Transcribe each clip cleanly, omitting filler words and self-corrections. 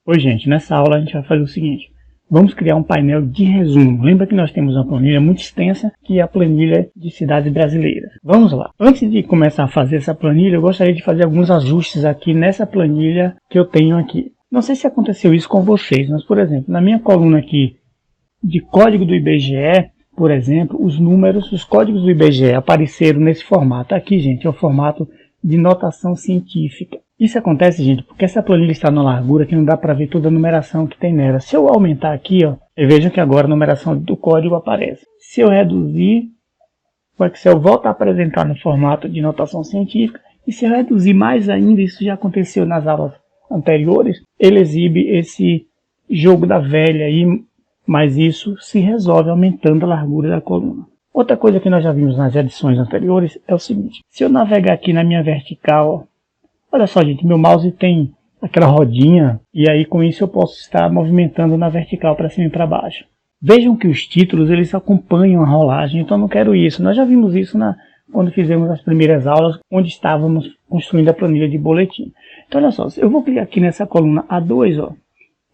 Oi gente, nessa aula a gente vai fazer o seguinte. Vamos criar um painel de resumo. Lembra que nós temos uma planilha muito extensa, que é a planilha de cidades brasileiras. Vamos lá. Antes de começar a fazer essa planilha, eu gostaria de fazer alguns ajustes aqui nessa planilha que eu tenho aqui. Não sei se aconteceu isso com vocês, mas por exemplo, na minha coluna aqui de código do IBGE, por exemplo, os códigos do IBGE apareceram nesse formato. Aqui, gente, é o formato de notação científica. Isso acontece, gente, porque essa planilha está na largura que não dá para ver toda a numeração que tem nela. Se eu aumentar aqui, ó, vejam que agora a numeração do código aparece. Se eu reduzir, o Excel volta a apresentar no formato de notação científica. E se eu reduzir mais ainda, isso já aconteceu nas aulas anteriores, ele exibe esse jogo da velha aí, mas isso se resolve aumentando a largura da coluna. Outra coisa que nós já vimos nas edições anteriores é o seguinte. Se eu navegar aqui na minha vertical, olha só, gente, meu mouse tem aquela rodinha e aí com isso eu posso estar movimentando na vertical para cima e para baixo. Vejam que os títulos eles acompanham a rolagem, então eu não quero isso. Nós já vimos isso quando fizemos as primeiras aulas, onde estávamos construindo a planilha de boletim. Então olha só, eu vou clicar aqui nessa coluna A2, ó,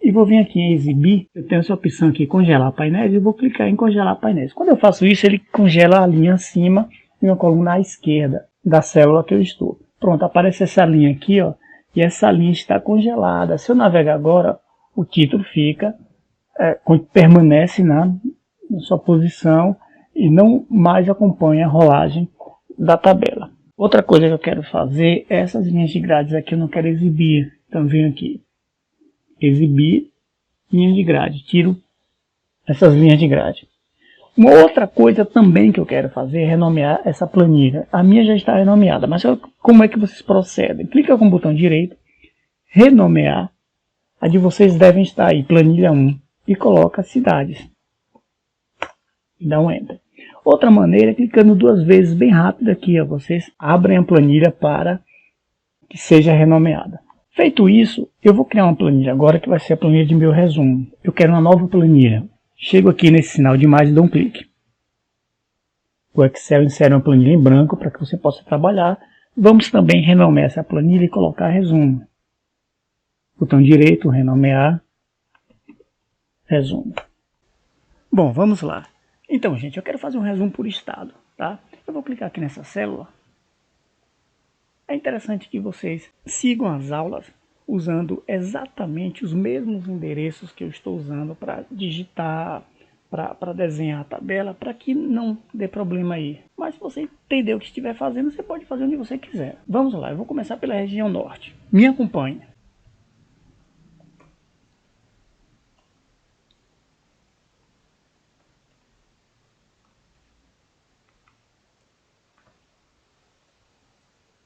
e vou vir aqui em exibir. Eu tenho essa opção aqui, congelar painéis, e vou clicar em congelar painéis. Quando eu faço isso, ele congela a linha acima e uma coluna à esquerda da célula que eu estou. Pronto, aparece essa linha aqui, ó, e essa linha está congelada. Se eu navegar agora, o título fica, permanece na sua posição e não mais acompanha a rolagem da tabela. Outra coisa que eu quero fazer, essas linhas de grades aqui eu não quero exibir. Então venho aqui, exibir linhas de grade, tiro essas linhas de grade. Uma outra coisa também que eu quero fazer é renomear essa planilha. A minha já está renomeada, mas como é que vocês procedem? Clica com o botão direito, renomear. A de vocês devem estar aí, planilha 1, e coloca cidades. Dá um Enter. Outra maneira é clicando duas vezes bem rápido aqui, ó, vocês abrem a planilha para que seja renomeada. Feito isso, eu vou criar uma planilha agora que vai ser a planilha de meu resumo. Eu quero uma nova planilha. Chego aqui nesse sinal de mais e dou um clique. O Excel insere uma planilha em branco para que você possa trabalhar. Vamos também renomear essa planilha e colocar resumo. Botão direito, renomear, resumo. Bom, vamos lá. Então, gente, eu quero fazer um resumo por estado, tá? Eu vou clicar aqui nessa célula. É interessante que vocês sigam as aulas usando exatamente os mesmos endereços que eu estou usando para digitar, para desenhar a tabela, para que não dê problema aí. Mas se você entender o que estiver fazendo, você pode fazer onde você quiser. Vamos lá, eu vou começar pela região norte. Me acompanhe.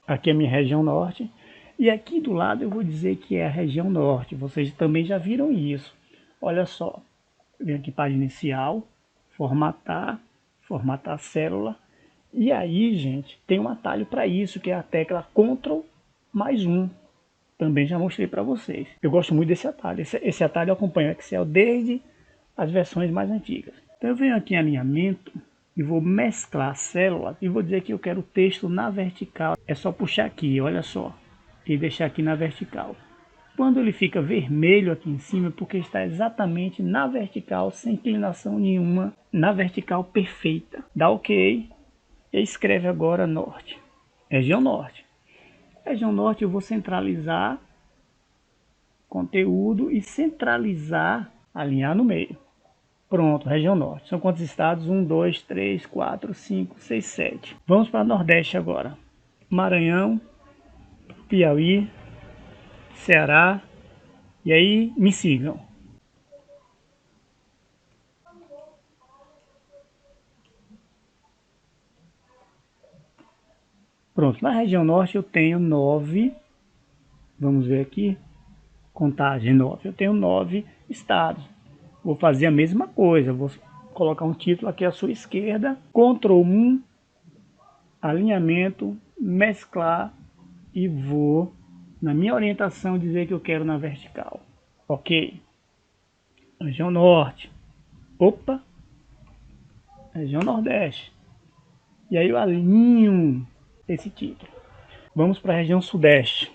Aqui é a minha região norte. E aqui do lado eu vou dizer que é a região norte. Vocês também já viram isso. Olha só. Eu venho aqui página inicial, formatar a célula. E aí, gente, tem um atalho para isso, que é a tecla Ctrl+1. Também já mostrei para vocês. Eu gosto muito desse atalho. Esse atalho acompanha o Excel desde as versões mais antigas. Então eu venho aqui em alinhamento e vou mesclar a célula e vou dizer que eu quero o texto na vertical. É só puxar aqui, olha só, e deixar aqui na vertical. Quando ele fica vermelho aqui em cima, é porque está exatamente na vertical, sem inclinação nenhuma, na vertical perfeita. Dá OK e escreve agora norte. Região norte. Região norte eu vou centralizar conteúdo e centralizar, alinhar no meio. Pronto, região norte. São quantos estados? 1, 2, 3, 4, 5, 6, 7. Vamos para o nordeste agora. Maranhão, Piauí, Ceará. E aí, me sigam. Pronto, na região norte eu tenho 9. Vamos ver aqui. Contagem 9. Eu tenho 9 estados. Vou fazer a mesma coisa. Vou colocar um título aqui à sua esquerda. Ctrl+1. Alinhamento. Mesclar. E vou, na minha orientação, dizer que eu quero na vertical. OK. Região norte. Opa. Região nordeste. E aí eu alinho esse título. Vamos para a região sudeste.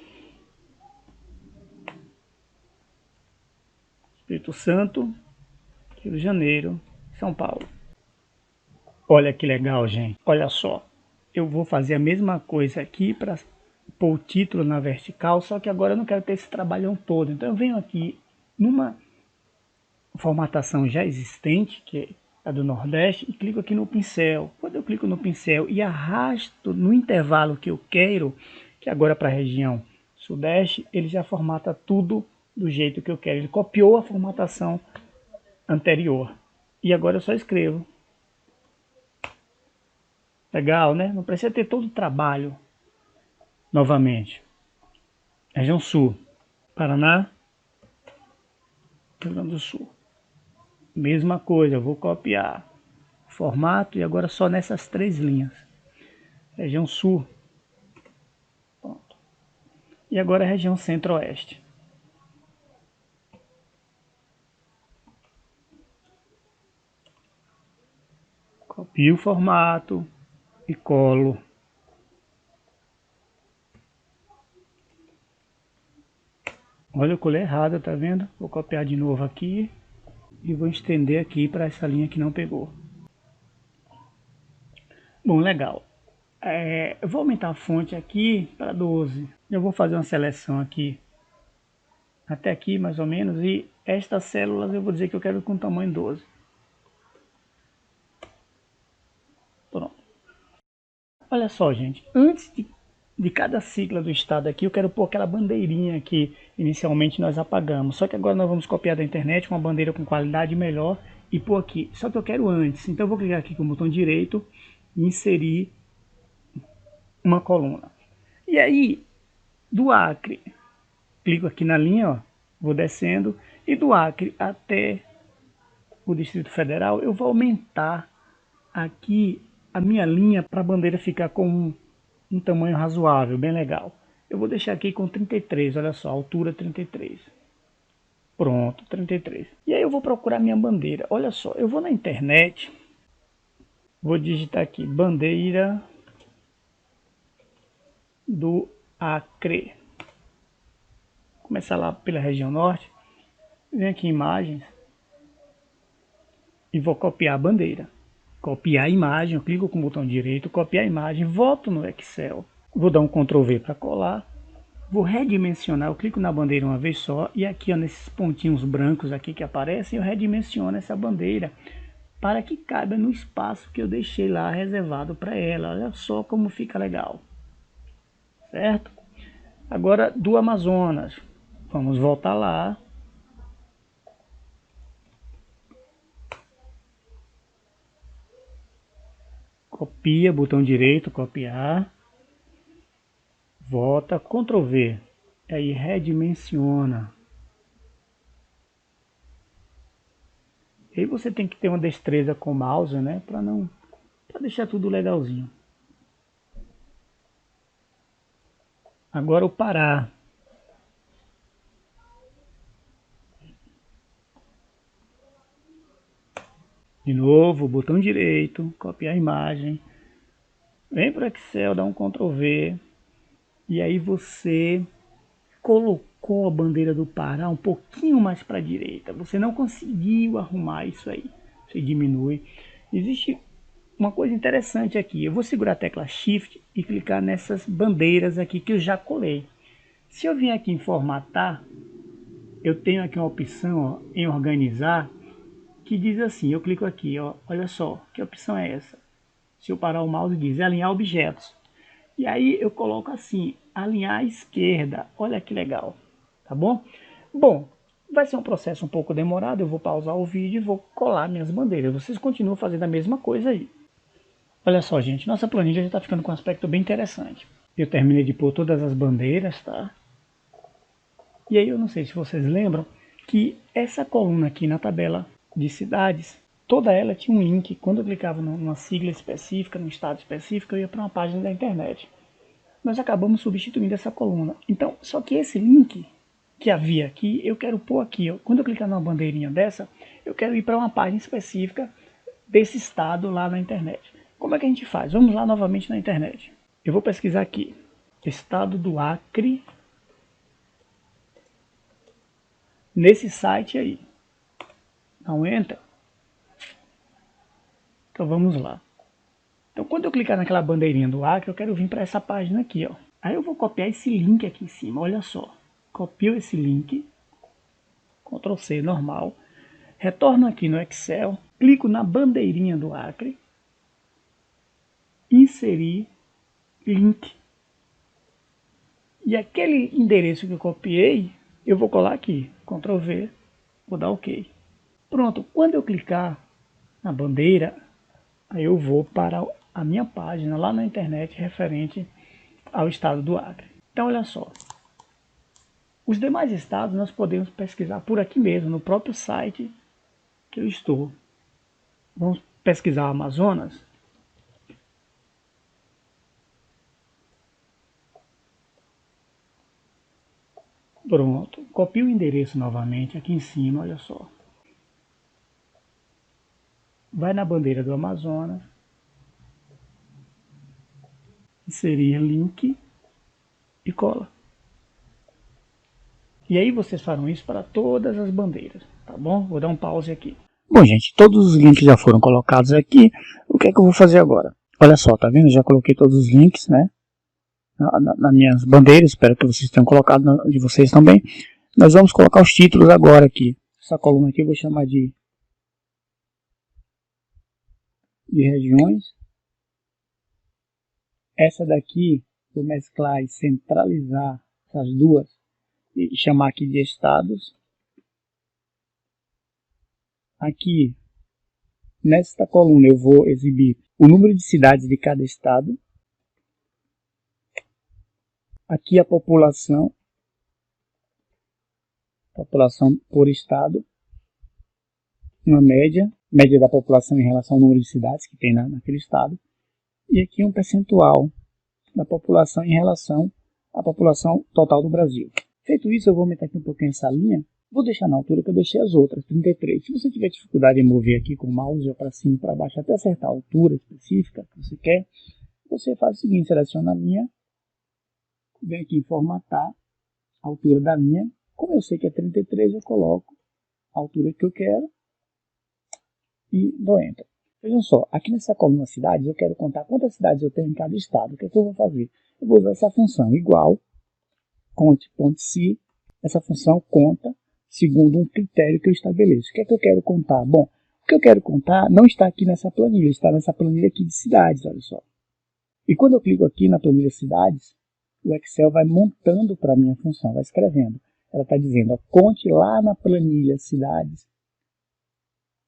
Espírito Santo, Rio de Janeiro, São Paulo. Olha que legal, gente. Olha só. Eu vou fazer a mesma coisa aqui para pôr o título na vertical, só que agora eu não quero ter esse trabalhão todo. Então eu venho aqui numa formatação já existente, que é a do Nordeste, e clico aqui no pincel. Quando eu clico no pincel e arrasto no intervalo que eu quero, que agora para a região Sudeste, ele já formata tudo do jeito que eu quero. Ele copiou a formatação anterior. E agora eu só escrevo. Legal, né? Não precisa ter todo o trabalho novamente. Região Sul, Paraná, Rio Grande do Sul. Mesma coisa, eu vou copiar formato e agora só nessas 3 linhas. Região Sul. Pronto. E agora a região Centro-Oeste. Copio o formato e colo. Olha, eu colei errado, tá vendo? Vou copiar de novo aqui e vou estender aqui para essa linha que não pegou. Bom, legal. Eu vou aumentar a fonte aqui para 12. Eu vou fazer uma seleção aqui, até aqui mais ou menos, e estas células eu vou dizer que eu quero com tamanho 12. Pronto. Olha só, gente, antes de cada sigla do estado aqui, eu quero pôr aquela bandeirinha que inicialmente nós apagamos. Só que agora nós vamos copiar da internet uma bandeira com qualidade melhor e pôr aqui. Só que eu quero antes, então eu vou clicar aqui com o botão direito e inserir uma coluna. E aí, do Acre, clico aqui na linha, ó, vou descendo, e do Acre até o Distrito Federal, eu vou aumentar aqui a minha linha para a bandeira ficar com um tamanho razoável, bem legal. Eu vou deixar aqui com 33, olha só, altura 33. Pronto, 33. E aí eu vou procurar minha bandeira. Olha só, eu vou na internet, vou digitar aqui, bandeira do Acre. Começar lá pela região norte, venho aqui em imagens e vou copiar a bandeira. Copiar a imagem, eu clico com o botão direito, copiar a imagem, volto no Excel, vou dar um Ctrl V para colar, vou redimensionar, eu clico na bandeira uma vez só e aqui ó, nesses pontinhos brancos aqui que aparecem, eu redimensiono essa bandeira para que caiba no espaço que eu deixei lá reservado para ela. Olha só como fica legal, certo? Agora do Amazonas, vamos voltar lá. Copia, botão direito, copiar. Volta, Ctrl V. Aí redimensiona. E aí você tem que ter uma destreza com o mouse, né? Para deixar tudo legalzinho. Agora o Pará. De novo, botão direito, copiar a imagem. Vem para o Excel, dá um Ctrl V. E aí você colocou a bandeira do Pará um pouquinho mais para a direita. Você não conseguiu arrumar isso aí. Você diminui. Existe uma coisa interessante aqui. Eu vou segurar a tecla Shift e clicar nessas bandeiras aqui que eu já colei. Se eu vim aqui em formatar, eu tenho aqui uma opção ó, em organizar, que diz assim, eu clico aqui, ó, olha só, que opção é essa? Se eu parar o mouse diz alinhar objetos. E aí eu coloco assim, alinhar à esquerda. Olha que legal, tá bom? Bom, vai ser um processo um pouco demorado, eu vou pausar o vídeo e vou colar minhas bandeiras. Vocês continuam fazendo a mesma coisa aí. Olha só, gente, nossa planilha já está ficando com um aspecto bem interessante. Eu terminei de pôr todas as bandeiras, tá? E aí eu não sei se vocês lembram que essa coluna aqui na tabela de cidades, toda ela tinha um link. Quando eu clicava numa sigla específica, num estado específico, eu ia para uma página da internet. Nós acabamos substituindo essa coluna. Então, só que esse link que havia aqui, eu quero pôr aqui. Ó. Quando eu clicar numa bandeirinha dessa, eu quero ir para uma página específica desse estado lá na internet. Como é que a gente faz? Vamos lá novamente na internet. Eu vou pesquisar aqui. Estado do Acre. Nesse site aí. Dá um Enter. Então vamos lá. Então quando eu clicar naquela bandeirinha do Acre, eu quero vir para essa página aqui, ó. Aí eu vou copiar esse link aqui em cima, olha só. Copio esse link, Ctrl C normal. Retorno aqui no Excel, clico na bandeirinha do Acre, inserir link. E aquele endereço que eu copiei, eu vou colar aqui, Ctrl V, vou dar OK. Pronto, quando eu clicar na bandeira, aí eu vou para a minha página lá na internet referente ao estado do Acre. Então olha só, os demais estados nós podemos pesquisar por aqui mesmo, no próprio site que eu estou. Vamos pesquisar o Amazonas. Pronto, copio o endereço novamente aqui em cima, olha só. Vai na bandeira do Amazonas, inserir link e cola. E aí vocês farão isso para todas as bandeiras, tá bom? Vou dar um pause aqui. Bom, gente, todos os links já foram colocados aqui. O que é que eu vou fazer agora? Olha só, tá vendo? Já coloquei todos os links, né? Nas minhas bandeiras, espero que vocês tenham colocado de vocês também. Nós vamos colocar os títulos agora aqui. Essa coluna aqui eu vou chamar de regiões. Essa daqui, vou mesclar e centralizar essas duas e chamar aqui de estados. Aqui, nesta coluna, eu vou exibir o número de cidades de cada estado. Aqui a população por estado. Uma média da população em relação ao número de cidades que tem naquele estado. E aqui um percentual da população em relação à população total do Brasil. Feito isso, eu vou aumentar aqui um pouquinho essa linha. Vou deixar na altura que eu deixei as outras, 33. Se você tiver dificuldade em mover aqui com o mouse ou para cima e para baixo até acertar a altura específica que você quer, você faz o seguinte, seleciona a linha, vem aqui em formatar a altura da linha. Como eu sei que é 33, eu coloco a altura que eu quero e dou Enter. Vejam só, aqui nessa coluna cidades, eu quero contar quantas cidades eu tenho em cada estado. O que é que eu vou fazer? Eu vou usar essa função igual, conte.se. Essa função conta segundo um critério que eu estabeleço. O que é que eu quero contar? Bom, o que eu quero contar não está aqui nessa planilha, está nessa planilha aqui de cidades, olha só. E quando eu clico aqui na planilha cidades, o Excel vai montando para a minha função, vai escrevendo. Ela está dizendo, ó, conte lá na planilha cidades,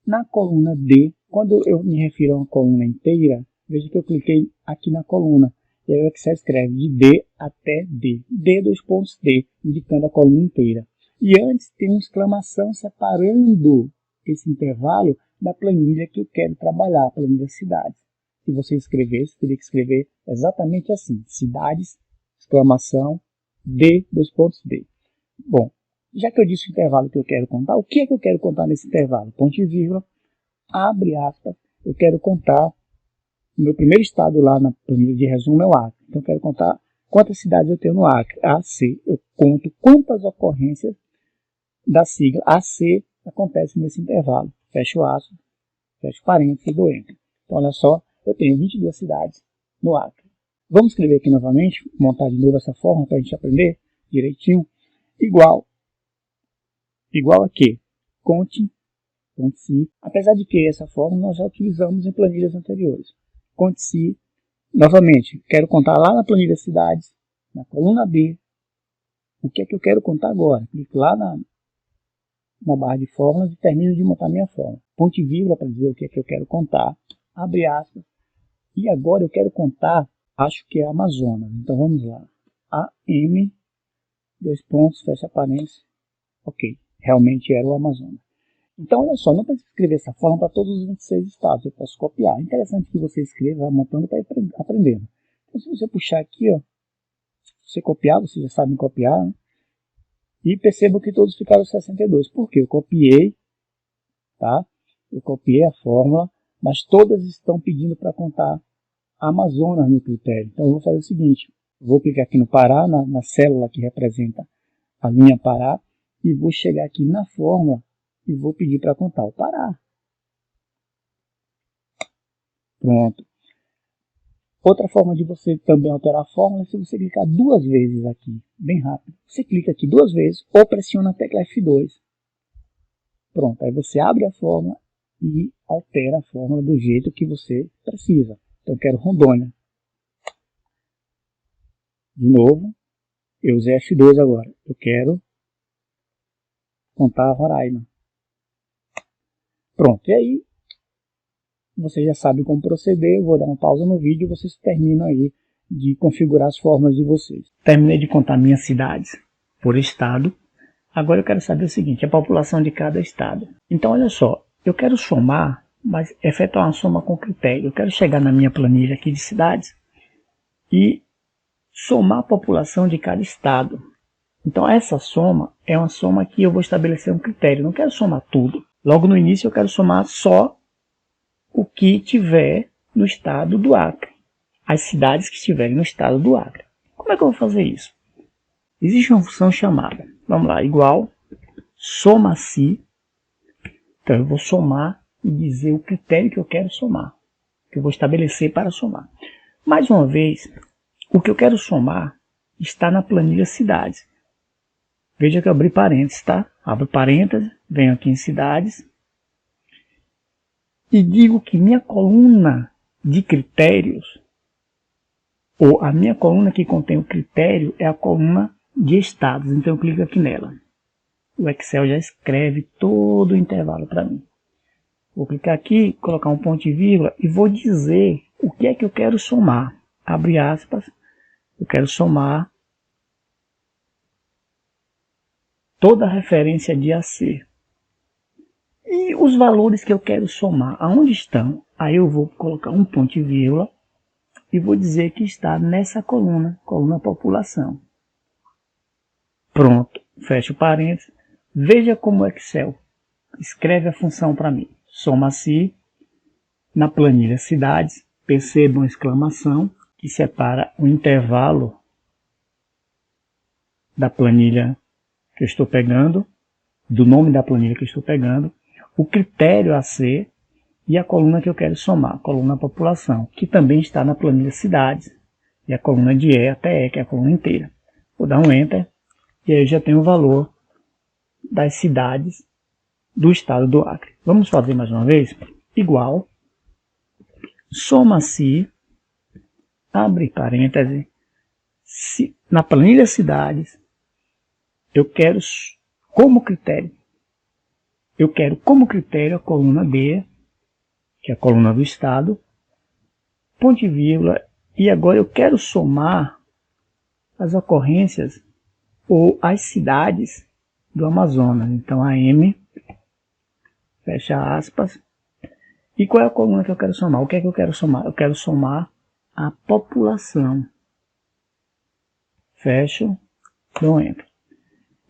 na coluna D. Quando eu me refiro a uma coluna inteira, veja que eu cliquei aqui na coluna. E aí o Excel escreve de D até D. D, dois pontos D, indicando a coluna inteira. E antes tem uma exclamação separando esse intervalo da planilha que eu quero trabalhar, a planilha cidades. Se você escrevesse, teria que escrever exatamente assim. Cidades, exclamação, D, dois pontos D. Bom, já que eu disse o intervalo que eu quero contar, o que é que eu quero contar nesse intervalo? Ponto e vírgula, abre aspas, eu quero contar o meu primeiro estado lá na planilha de resumo é o Acre. Então eu quero contar quantas cidades eu tenho no Acre. AC, eu conto quantas ocorrências da sigla AC acontecem nesse intervalo. Fecho aspas, fecho parênteses e dou Enter. Então olha só, eu tenho 22 cidades no Acre. Vamos escrever aqui novamente, montar de novo essa forma para a gente aprender direitinho. Igual a quê? Conte.se. Apesar de que essa forma nós já utilizamos em planilhas anteriores. Conte.se. Novamente, quero contar lá na planilha cidades, na coluna B, o que é que eu quero contar agora. Clico lá na barra de fórmulas e termino de montar minha fórmula. Ponto e vírgula para dizer o que é que eu quero contar. Abre aspas. E agora eu quero contar, acho que é Amazonas. Então vamos lá. AM, dois pontos, fecha parênteses. Ok, realmente era o Amazonas. Então, olha só, não precisa escrever essa forma para todos os 26 estados, eu posso copiar. É interessante que você escreva montando para ir aprendendo. Então, se você puxar aqui, ó, se você copiar, vocês já sabem copiar, né? E percebam que todos ficaram 62. Por quê? Eu copiei, tá? Eu copiei a fórmula, mas todas estão pedindo para contar Amazonas no critério. Então, eu vou fazer o seguinte, vou clicar aqui no Pará, na célula que representa a linha Pará, e vou chegar aqui na fórmula e vou pedir para contar o Pará. Pronto. Outra forma de você também alterar a fórmula é se você clicar 2 vezes aqui, bem rápido. Você clica aqui 2 vezes ou pressiona a tecla F2. Pronto, aí você abre a fórmula e altera a fórmula do jeito que você precisa. Então eu quero Rondônia. De novo, eu usei F2 agora. Eu quero contar Roraima. Pronto, e aí você já sabe como proceder. Eu vou dar uma pausa no vídeo e vocês terminam aí de configurar as fórmulas de vocês. Terminei de contar minhas cidades por estado. Agora eu quero saber o seguinte, a população de cada estado. Então olha só, eu quero somar, mas efetuar uma soma com critério. Eu quero chegar na minha planilha aqui de cidades e somar a população de cada estado. Então essa soma é uma soma que eu vou estabelecer um critério. Eu não quero somar tudo. Logo no início eu quero somar só o que tiver no estado do Acre. As cidades que estiverem no estado do Acre. Como é que eu vou fazer isso? Existe uma função chamada, vamos lá, igual, soma-se. Então eu vou somar e dizer o critério que eu quero somar. Que eu vou estabelecer para somar. Mais uma vez, o que eu quero somar está na planilha cidades. Veja que eu abri parênteses, tá? Abro parênteses, venho aqui em cidades. E digo que minha coluna de critérios, ou a minha coluna que contém o critério, é a coluna de estados. Então eu clico aqui nela. O Excel já escreve todo o intervalo para mim. Vou clicar aqui, colocar um ponto e vírgula e vou dizer o que é que eu quero somar. Abre aspas, eu quero somar toda a referência de AC. E os valores que eu quero somar, aonde estão? Aí eu vou colocar um ponto e vírgula e vou dizer que está nessa coluna, coluna população. Pronto, fecho parênteses. Veja como o Excel escreve a função para mim. Soma-se na planilha cidades, percebam a exclamação que separa o intervalo da planilha que eu estou pegando, do nome da planilha que eu estou pegando, o critério a ser e a coluna que eu quero somar, a coluna população, que também está na planilha cidades, e a coluna de E até E, que é a coluna inteira. Vou dar um Enter, e aí já tenho o valor das cidades do estado do Acre. Vamos fazer mais uma vez? Igual, soma-se, abre parêntese, na planilha cidades, eu quero como critério a coluna D, que é a coluna do estado, ponto e vírgula, e agora eu quero somar as ocorrências ou as cidades do Amazonas. Então AM, fecha aspas, e qual é a coluna que eu quero somar? O que é que eu quero somar? Eu quero somar a população. Fecho, dou Enter.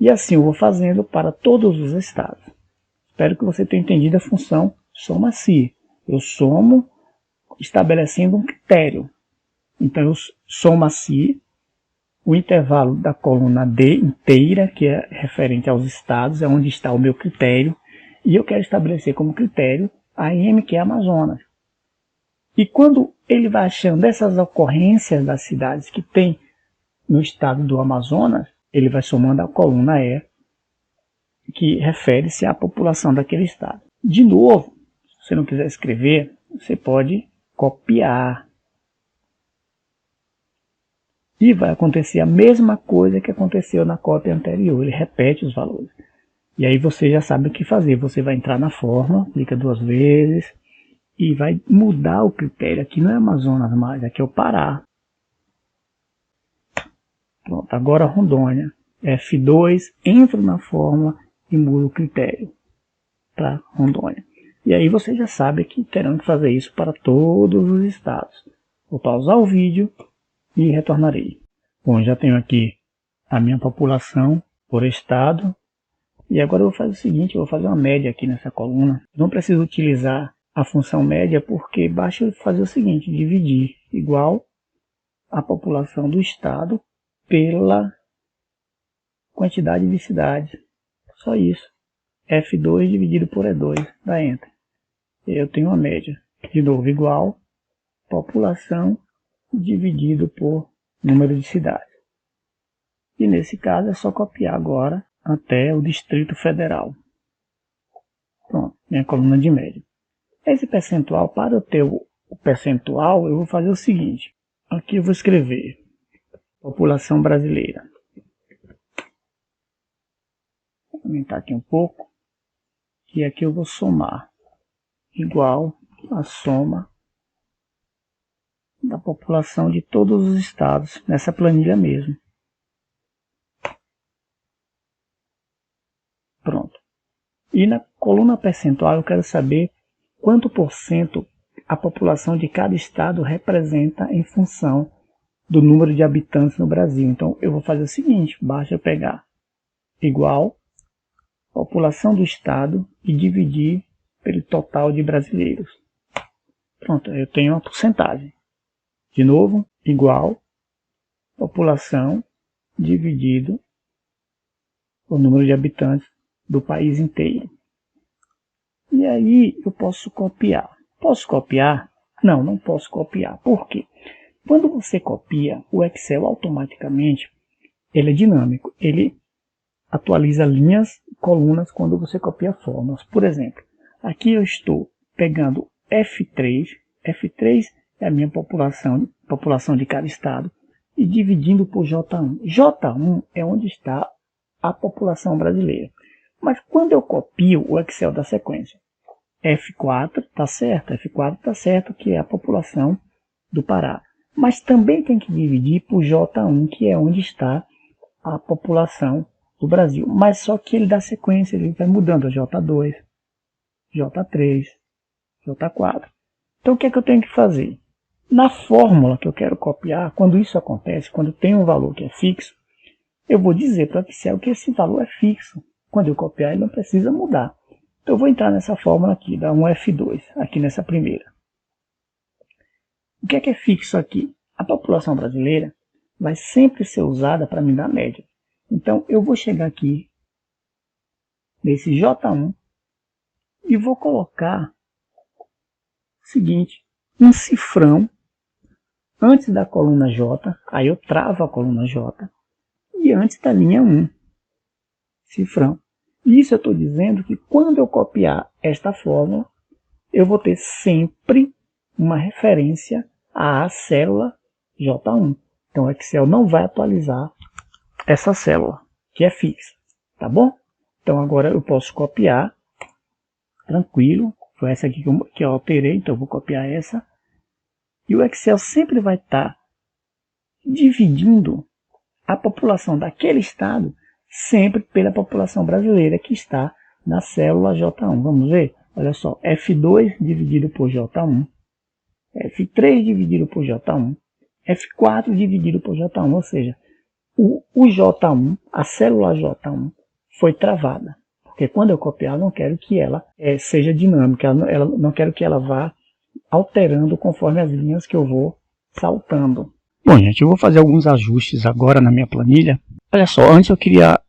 E assim eu vou fazendo para todos os estados. Espero que você tenha entendido a função soma-se. Eu somo estabelecendo um critério. Então eu soma-se o intervalo da coluna D inteira, que é referente aos estados, é onde está o meu critério. E eu quero estabelecer como critério a M, que é Amazonas. E quando ele vai achando essas ocorrências das cidades que tem no estado do Amazonas, ele vai somando a coluna E, que refere-se à população daquele estado. De novo, se você não quiser escrever, você pode copiar. E vai acontecer a mesma coisa que aconteceu na cópia anterior. Ele repete os valores. E aí você já sabe o que fazer. Você vai entrar na fórmula, clica 2 vezes e vai mudar o critério. Aqui não é Amazonas mais, aqui é o Pará. Pronto, agora Rondônia. F2, entro na fórmula e mudo o critério para Rondônia. E aí você já sabe que terão que fazer isso para todos os estados. Vou pausar o vídeo e retornarei. Bom, já tenho aqui a minha população por estado. E agora eu vou fazer o seguinte, eu vou fazer uma média aqui nessa coluna. Não preciso utilizar a função média porque basta fazer o seguinte, dividir igual a população do estado pela quantidade de cidades. Só isso. F2 dividido por E2, dá Enter. E eu tenho uma média, de novo, igual população dividido por número de cidades. E nesse caso é só copiar agora até o Distrito Federal. Pronto, minha coluna de média. Esse percentual, para eu ter o percentual, eu vou fazer o seguinte. Aqui eu vou escrever população brasileira. Vou aumentar aqui um pouco. E aqui eu vou somar. Igual a soma da população de todos os estados, nessa planilha mesmo. Pronto. E na coluna percentual eu quero saber quanto por cento a população de cada estado representa em função do número de habitantes no Brasil. Então eu vou fazer o seguinte, basta eu pegar igual população do estado e dividir pelo total de brasileiros. Pronto, eu tenho uma porcentagem. De novo, igual população dividido o número de habitantes do país inteiro. E aí eu posso copiar. Posso copiar? Não, não posso copiar. Por quê? Quando você copia, o Excel automaticamente, ele é dinâmico. Ele atualiza linhas e colunas quando você copia fórmulas. Por exemplo, aqui eu estou pegando F3. F3 é a minha população de cada estado, e dividindo por J1. J1 é onde está a população brasileira. Mas quando eu copio o Excel da sequência, F4 está certo, F4 está certo, que é a população do Pará. Mas também tem que dividir por J1, que é onde está a população do Brasil. Mas só que ele dá sequência, ele vai mudando a J2, J3, J4. Então o que é que eu tenho que fazer? Na fórmula que eu quero copiar, quando isso acontece, quando tem um valor que é fixo, eu vou dizer para o Excel que esse valor é fixo. Quando eu copiar, ele não precisa mudar. Então eu vou entrar nessa fórmula aqui, dar um F2, aqui nessa primeira. O que é fixo aqui? A população brasileira vai sempre ser usada para me dar média. Então eu vou chegar aqui nesse J1 e vou colocar o seguinte, um cifrão antes da coluna J, aí eu travo a coluna J, e antes da linha 1, cifrão. Isso eu estou dizendo que quando eu copiar esta fórmula, eu vou ter sempre uma referência à célula J1. Então o Excel não vai atualizar essa célula, que é fixa, tá bom? Então agora eu posso copiar, tranquilo. Foi essa aqui que eu alterei, então eu vou copiar essa. E o Excel sempre vai estar dividindo a população daquele estado sempre pela população brasileira que está na célula J1. Vamos ver? Olha só, F2 dividido por J1, F3 dividido por J1, F4 dividido por J1, ou seja, o J1, a célula J1 foi travada. Porque quando eu copiar, eu não quero que ela seja dinâmica, não quero que ela vá alterando conforme as linhas que eu vou saltando. Bom, gente, eu vou fazer alguns ajustes agora na minha planilha. Olha só, antes eu queria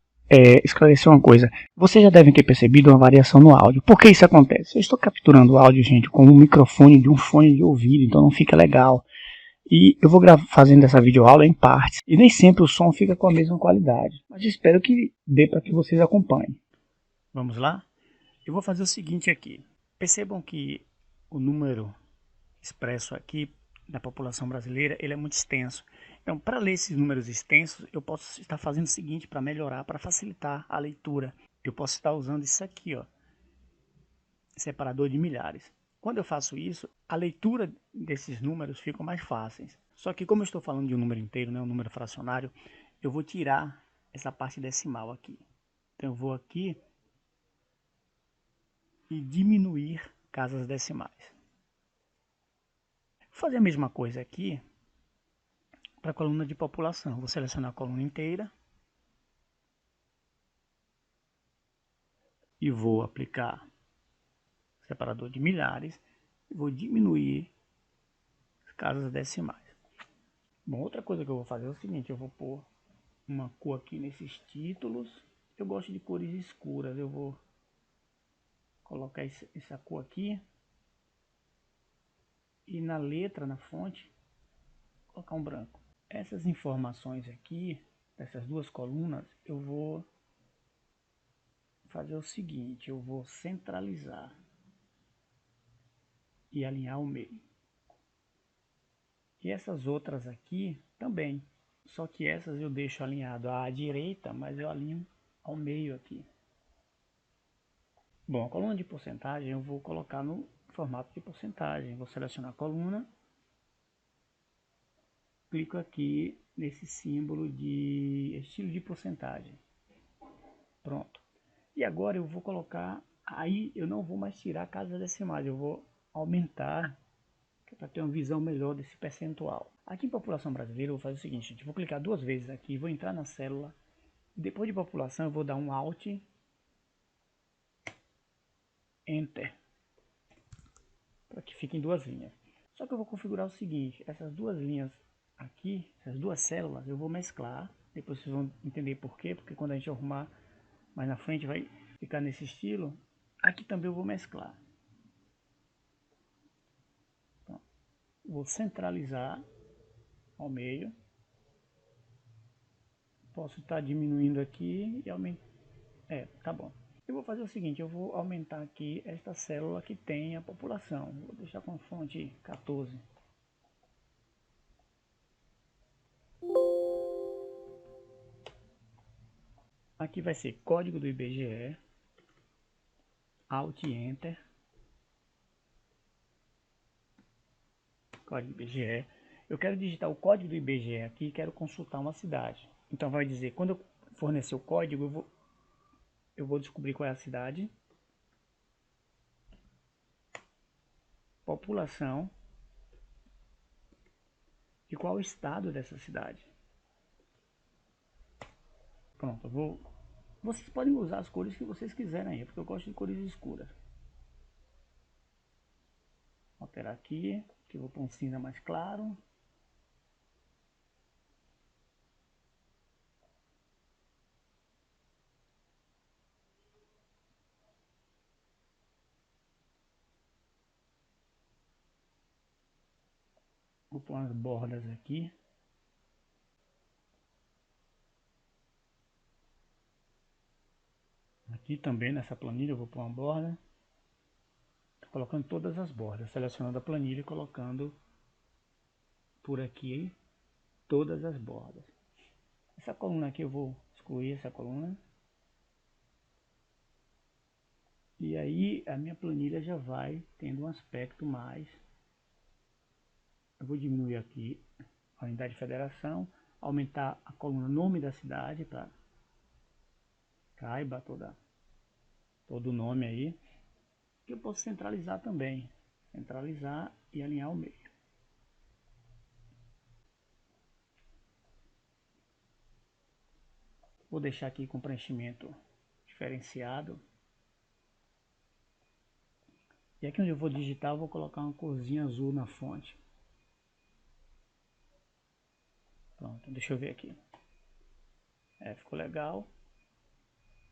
esclarecer uma coisa. Vocês já devem ter percebido uma variação no áudio. Por que isso acontece? Eu estou capturando o áudio, gente, com um microfone de um fone de ouvido, então não fica legal. E eu vou fazendo essa videoaula em partes. E nem sempre o som fica com a mesma qualidade. Mas espero que dê para que vocês acompanhem. Vamos lá? Eu vou fazer o seguinte aqui. Percebam que o número expresso aqui da população brasileira, ele é muito extenso. Então, para ler esses números extensos, eu posso estar fazendo o seguinte para melhorar, para facilitar a leitura. Eu posso estar usando isso aqui, ó, separador de milhares. Quando eu faço isso, a leitura desses números fica mais fáceis. Só que como eu estou falando de um número inteiro, né, um número fracionário, eu vou tirar essa parte decimal aqui. Então eu vou aqui e diminuir casas decimais. Vou fazer a mesma coisa aqui para a coluna de população. Vou selecionar a coluna inteira e vou aplicar separador de milhares e vou diminuir as casas decimais. Bom, outra coisa que eu vou fazer é o seguinte, eu vou pôr uma cor aqui nesses títulos. Eu gosto de cores escuras, eu vou colocar essa cor aqui. E na letra, na fonte, colocar um branco. Essas informações aqui, dessas duas colunas, eu vou fazer o seguinte, eu vou centralizar e alinhar ao meio. E essas outras aqui também, só que essas eu deixo alinhado à direita, mas eu alinho ao meio aqui. Bom, a coluna de porcentagem eu vou colocar no formato de porcentagem. Vou selecionar a coluna, clico aqui nesse símbolo de estilo de porcentagem. Pronto. E agora eu vou colocar, aí eu não vou mais tirar casas decimais, eu vou aumentar para ter uma visão melhor desse percentual. Aqui em população brasileira eu vou fazer o seguinte, gente, eu vou clicar duas vezes aqui, vou entrar na célula, depois de população eu vou dar um Alt, Enter, para que fiquem duas linhas. Só que eu vou configurar o seguinte, essas duas linhas aqui, essas duas células, eu vou mesclar, depois vocês vão entender por quê, porque quando a gente arrumar mais na frente vai ficar nesse estilo. Aqui também eu vou mesclar. Então, vou centralizar ao meio. Posso estar diminuindo aqui e aumentar. Tá bom. Eu vou fazer o seguinte, eu vou aumentar aqui esta célula que tem a população. Vou deixar com fonte 14. Aqui vai ser código do IBGE, Alt Enter, código do IBGE. Eu quero digitar o código do IBGE aqui e quero consultar uma cidade. Então vai dizer, quando eu fornecer o código, eu vou descobrir qual é a cidade, população e qual o estado dessa cidade. Pronto, vocês podem usar as cores que vocês quiserem aí, porque eu gosto de cores escuras. Vou alterar aqui, que eu vou pôr um cinza mais claro. Vou pôr umas bordas aqui. Aqui também nessa planilha eu vou pôr uma borda. Tô colocando todas as bordas, selecionando a planilha e colocando por aqui todas as bordas. Essa coluna aqui eu vou excluir essa coluna. E aí a minha planilha já vai tendo um aspecto mais. Eu vou diminuir aqui a unidade de federação, aumentar a coluna nome da cidade para caiba todo o nome aí. Que eu posso centralizar também, centralizar e alinhar ao meio. Vou deixar aqui com preenchimento diferenciado. E aqui onde eu vou digitar, eu vou colocar uma corzinha azul na fonte. Pronto, deixa eu ver aqui. Ficou legal.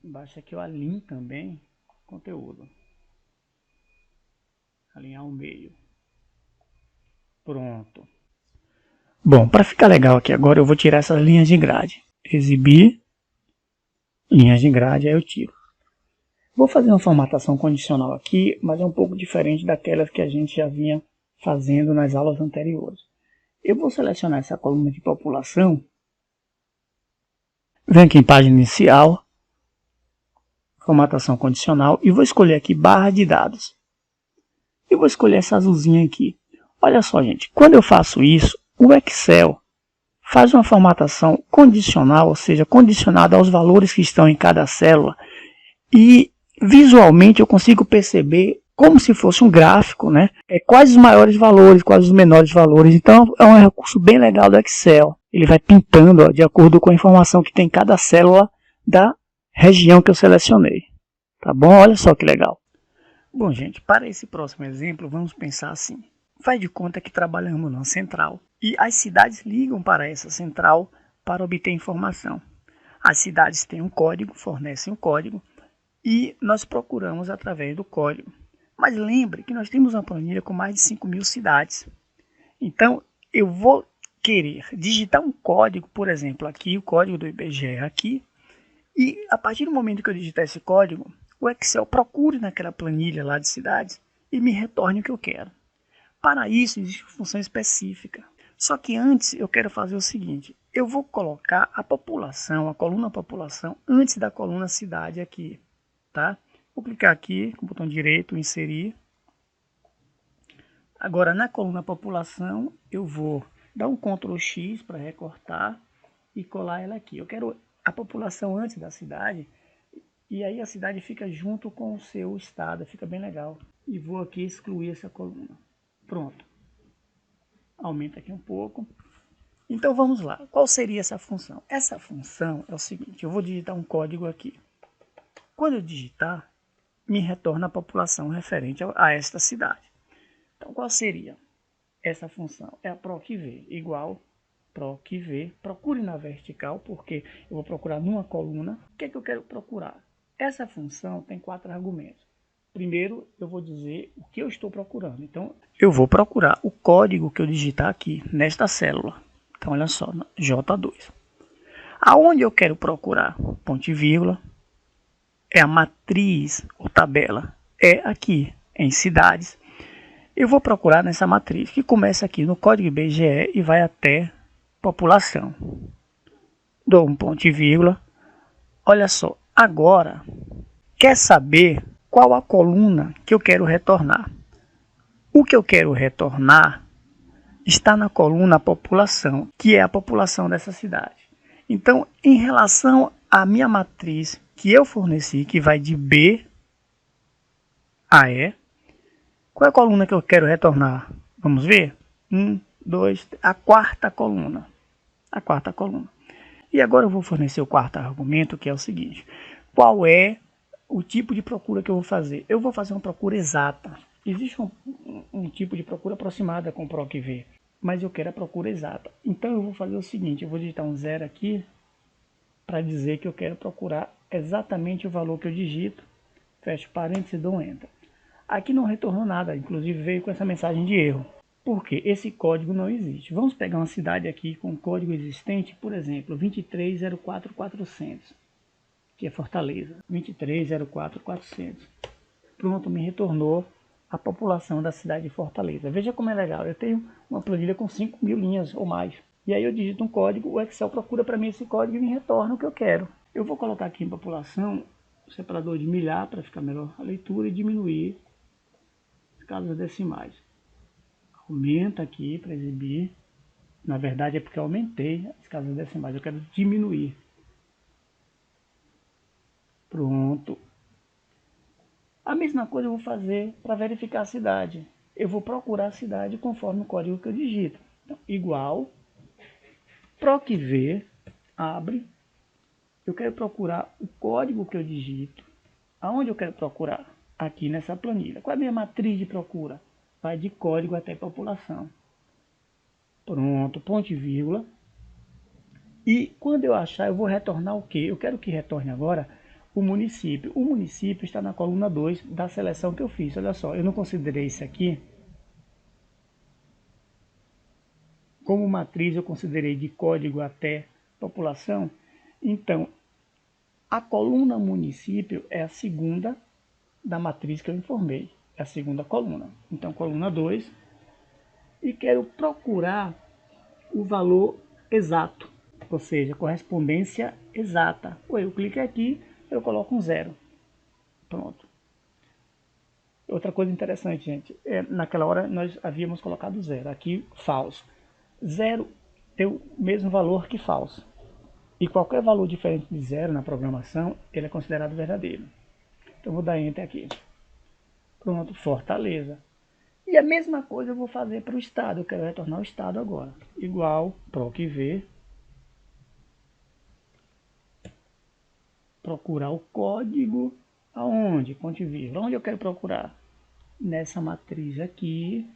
Embaixo aqui eu alinho também o conteúdo. Alinhar ao meio. Pronto. Bom, para ficar legal aqui agora, eu vou tirar essas linhas de grade. Exibir, linhas de grade, aí eu tiro. Vou fazer uma formatação condicional aqui, mas é um pouco diferente daquelas que a gente já vinha fazendo nas aulas anteriores. Eu vou selecionar essa coluna de população, venho aqui em página inicial, formatação condicional, e vou escolher aqui barra de dados. E vou escolher essa azulzinha aqui. Olha só, gente, quando eu faço isso, o Excel faz uma formatação condicional, ou seja, condicionada aos valores que estão em cada célula, e visualmente eu consigo perceber como se fosse um gráfico, né? Quais os maiores valores, quais os menores valores. Então é um recurso bem legal do Excel. Ele vai pintando de acordo com a informação que tem em cada célula da região que eu selecionei. Tá bom? Olha só que legal. Bom, gente, para esse próximo exemplo, vamos pensar assim. Faz de conta que trabalhamos numa central e as cidades ligam para essa central para obter informação. As cidades têm um código, fornecem um código, e nós procuramos através do código. Mas lembre que nós temos uma planilha com mais de 5.000 cidades. Então, eu vou querer digitar um código, por exemplo, aqui, o código do IBGE aqui, e a partir do momento que eu digitar esse código, o Excel procure naquela planilha lá de cidades e me retorne o que eu quero. Para isso, existe uma função específica. Só que antes eu quero fazer o seguinte, eu vou colocar a população, a coluna população, antes da coluna cidade aqui, tá? Vou clicar aqui com o botão direito, inserir. Agora na coluna população eu vou dar um Ctrl X para recortar e colar ela aqui. Eu quero a população antes da cidade e aí a cidade fica junto com o seu estado, fica bem legal. E vou aqui excluir essa coluna. Pronto. Aumenta aqui um pouco. Então vamos lá. Qual seria essa função? Essa função é o seguinte, eu vou digitar um código aqui. Quando eu digitar, me retorna a população referente a esta cidade. Então qual seria essa função? É a procv, igual procv, procure na vertical, porque eu vou procurar numa coluna. O que é que eu quero procurar? Essa função tem 4 argumentos. Primeiro, eu vou dizer o que eu estou procurando. Então, eu vou procurar o código que eu digitar aqui, nesta célula. Então, olha só, J2. Aonde eu quero procurar? Ponto e vírgula. É a matriz ou tabela. É aqui, em cidades. Eu vou procurar nessa matriz, que começa aqui no código IBGE e vai até população. Dou um ponto e vírgula. Olha só, agora, quer saber qual a coluna que eu quero retornar? O que eu quero retornar está na coluna população, que é a população dessa cidade. Então, em relação à minha matriz que eu forneci, que vai de B a E, qual é a coluna que eu quero retornar? Vamos ver? 1, 2, a quarta coluna. A quarta coluna. E agora eu vou fornecer o quarto argumento, que é o seguinte. Qual é o tipo de procura que eu vou fazer? Eu vou fazer uma procura exata. Existe um tipo de procura aproximada com o procv, mas eu quero a procura exata. Então eu vou fazer o seguinte, eu vou digitar um 0 aqui, para dizer que eu quero procurar exatamente o valor que eu digito. Fecho parênteses e dou Enter. Aqui não retornou nada, inclusive veio com essa mensagem de erro. Porque esse código não existe. Vamos pegar uma cidade aqui com código existente, por exemplo, 2304400, que é Fortaleza. 2304400. Pronto, me retornou a população da cidade de Fortaleza. Veja como é legal. Eu tenho uma planilha com 5.000 linhas ou mais. E aí eu digito um código, o Excel procura para mim esse código e me retorna o que eu quero. Eu vou colocar aqui em população o separador de milhar para ficar melhor a leitura e diminuir as casas decimais. Aumenta aqui para exibir. Na verdade é porque eu aumentei as casas decimais. Eu quero diminuir. Pronto. A mesma coisa eu vou fazer para verificar a cidade. Eu vou procurar a cidade conforme o código que eu digito. Então, igual procv, abre. Eu quero procurar o código que eu digito. Aonde eu quero procurar? Aqui nessa planilha. Qual é a minha matriz de procura? Vai de código até população. Pronto, ponto e vírgula. E quando eu achar, eu vou retornar o quê? Eu quero que retorne agora o município. O município está na coluna 2 da seleção que eu fiz. Olha só, eu não considerei isso aqui como matriz, eu considerei de código até população. Então, a coluna município é a segunda da matriz que eu informei. É a segunda coluna. Então, coluna 2. E quero procurar o valor exato, ou seja, correspondência exata. Ou eu clico aqui, eu coloco um 0. Pronto. Outra coisa interessante, gente, naquela hora nós havíamos colocado 0. Aqui, falso. 0 tem o mesmo valor que falso. E qualquer valor diferente de 0 na programação, ele é considerado verdadeiro. Então, vou dar Enter aqui. Pronto, Fortaleza. E a mesma coisa eu vou fazer para o estado. Eu quero retornar o estado agora. Igual, procv. Procurar o código. Aonde? Ponto e vírgula. Onde eu quero procurar? Nessa matriz aqui.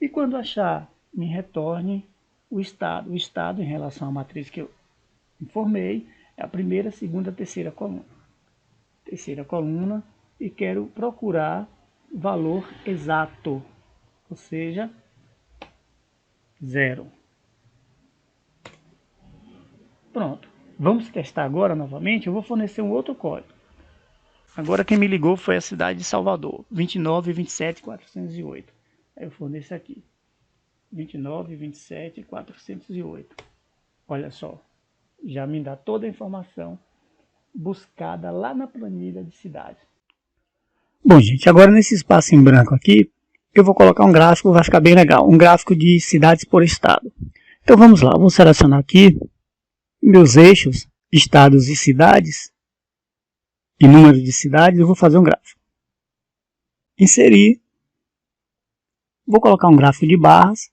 E quando achar, me retorne o estado. O estado, em relação à matriz que eu informei, é a primeira, segunda, terceira coluna. terceira coluna e quero procurar valor exato, ou seja, 0. Pronto. Vamos testar agora novamente. Eu vou fornecer um outro código. Agora quem me ligou foi a cidade de Salvador, 29.27.408. Aí eu forneço aqui, 29.27.408. Olha só, já me dá toda a informação buscada lá na planilha de cidades. Bom, gente, agora nesse espaço em branco aqui, eu vou colocar um gráfico, vai ficar bem legal, um gráfico de cidades por estado. Então vamos lá, vou selecionar aqui meus eixos, estados e cidades, e número de cidades, eu vou fazer um gráfico. Inserir, vou colocar um gráfico de barras,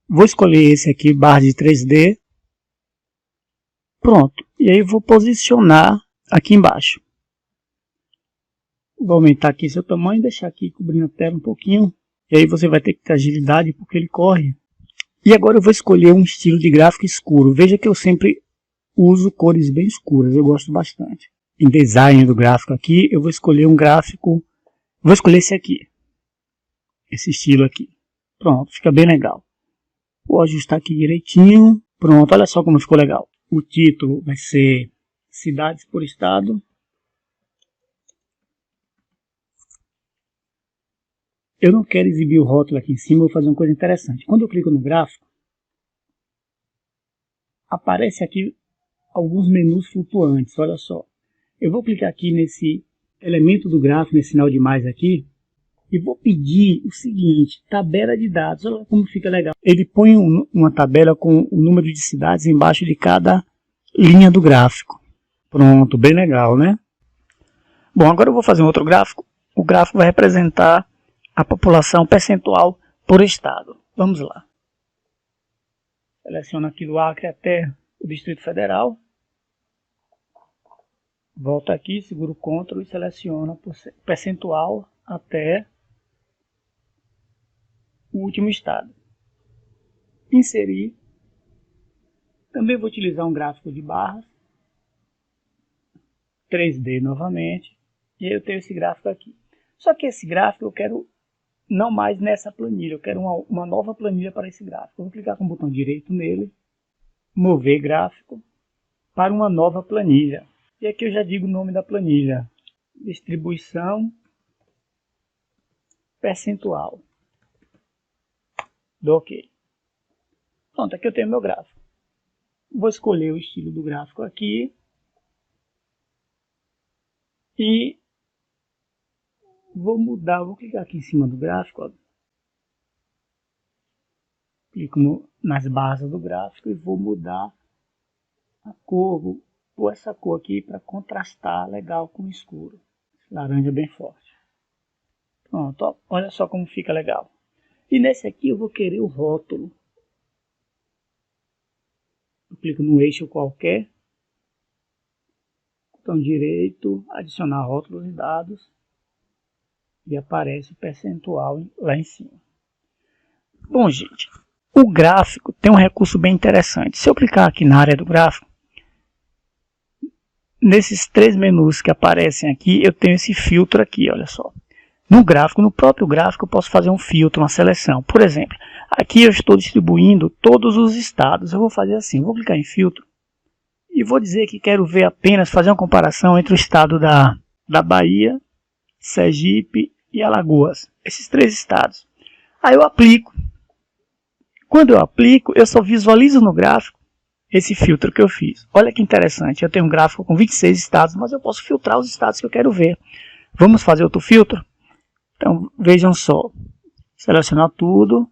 vou escolher esse aqui, barra de 3D, pronto, e aí eu vou posicionar aqui embaixo. Vou aumentar aqui seu tamanho, deixar aqui cobrindo a tela um pouquinho, e aí você vai ter que ter agilidade porque ele corre. E agora eu vou escolher um estilo de gráfico escuro, veja que eu sempre uso cores bem escuras, eu gosto bastante. Em design do gráfico aqui, eu vou escolher um gráfico, vou escolher esse aqui, esse estilo aqui. Pronto, fica bem legal. Vou ajustar aqui direitinho. Pronto, olha só como ficou legal. O título vai ser Cidades por Estado. Eu não quero exibir o rótulo aqui em cima, vou fazer uma coisa interessante. Quando eu clico no gráfico, aparece aqui alguns menus flutuantes, olha só. Eu vou clicar aqui nesse elemento do gráfico, nesse sinal de mais aqui, e vou pedir o seguinte, tabela de dados, olha como fica legal. Ele põe uma tabela com o número de cidades embaixo de cada linha do gráfico. Pronto, bem legal, né? Bom, agora eu vou fazer um outro gráfico. O gráfico vai representar a população percentual por estado. Vamos lá. Seleciono aqui do Acre até o Distrito Federal. Volto aqui, seguro Ctrl e seleciono o percentual até o último estado. Inserir. Também vou utilizar um gráfico de barras. 3D novamente. E aí eu tenho esse gráfico aqui. Só que esse gráfico eu quero não mais nessa planilha. Eu quero uma nova planilha para esse gráfico. Eu vou clicar com o botão direito nele. Mover gráfico para uma nova planilha. E aqui eu já digo o nome da planilha. Distribuição percentual. Dou OK. Pronto, aqui eu tenho meu gráfico. Vou escolher o estilo do gráfico aqui. E vou mudar, vou clicar aqui em cima do gráfico. Ó. Clico nas barras do gráfico e vou mudar a cor. Vou pôr essa cor aqui para contrastar legal com o escuro. Laranja bem forte. Pronto, ó, olha só como fica legal. E nesse aqui eu vou querer o rótulo. Eu clico no eixo qualquer. Botão direito, adicionar rótulos e dados. E aparece o percentual lá em cima. Bom, gente, o gráfico tem um recurso bem interessante. Se eu clicar aqui na área do gráfico, nesses 3 menus que aparecem aqui, eu tenho esse filtro aqui, olha só. No gráfico, no próprio gráfico, eu posso fazer um filtro, uma seleção. Por exemplo, aqui eu estou distribuindo todos os estados. Eu vou fazer assim, vou clicar em filtro e vou dizer que quero ver apenas, fazer uma comparação entre o estado da Bahia, Sergipe e Alagoas. Esses 3 estados. Aí eu aplico. Quando eu aplico, eu só visualizo no gráfico esse filtro que eu fiz. Olha que interessante, eu tenho um gráfico com 26 estados, mas eu posso filtrar os estados que eu quero ver. Vamos fazer outro filtro? Então, vejam só. Selecionar tudo.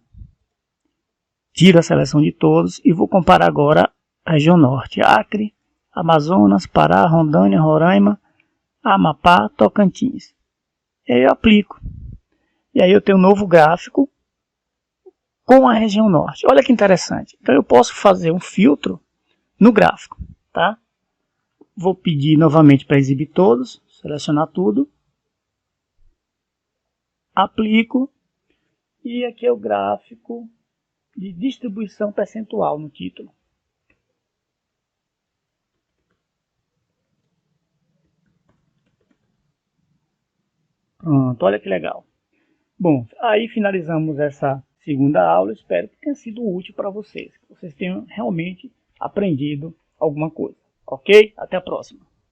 Tiro a seleção de todos e vou comparar agora a região norte. Acre, Amazonas, Pará, Rondônia, Roraima, Amapá, Tocantins. E aí eu aplico. E aí eu tenho um novo gráfico com a região norte. Olha que interessante. Então eu posso fazer um filtro no gráfico, tá? Vou pedir novamente para exibir todos, selecionar tudo, aplico e aqui é o gráfico de distribuição percentual no título. Pronto, olha que legal. Bom, aí finalizamos essa segunda aula. Espero que tenha sido útil para vocês, que vocês tenham realmente aprendido alguma coisa. Ok? Até a próxima.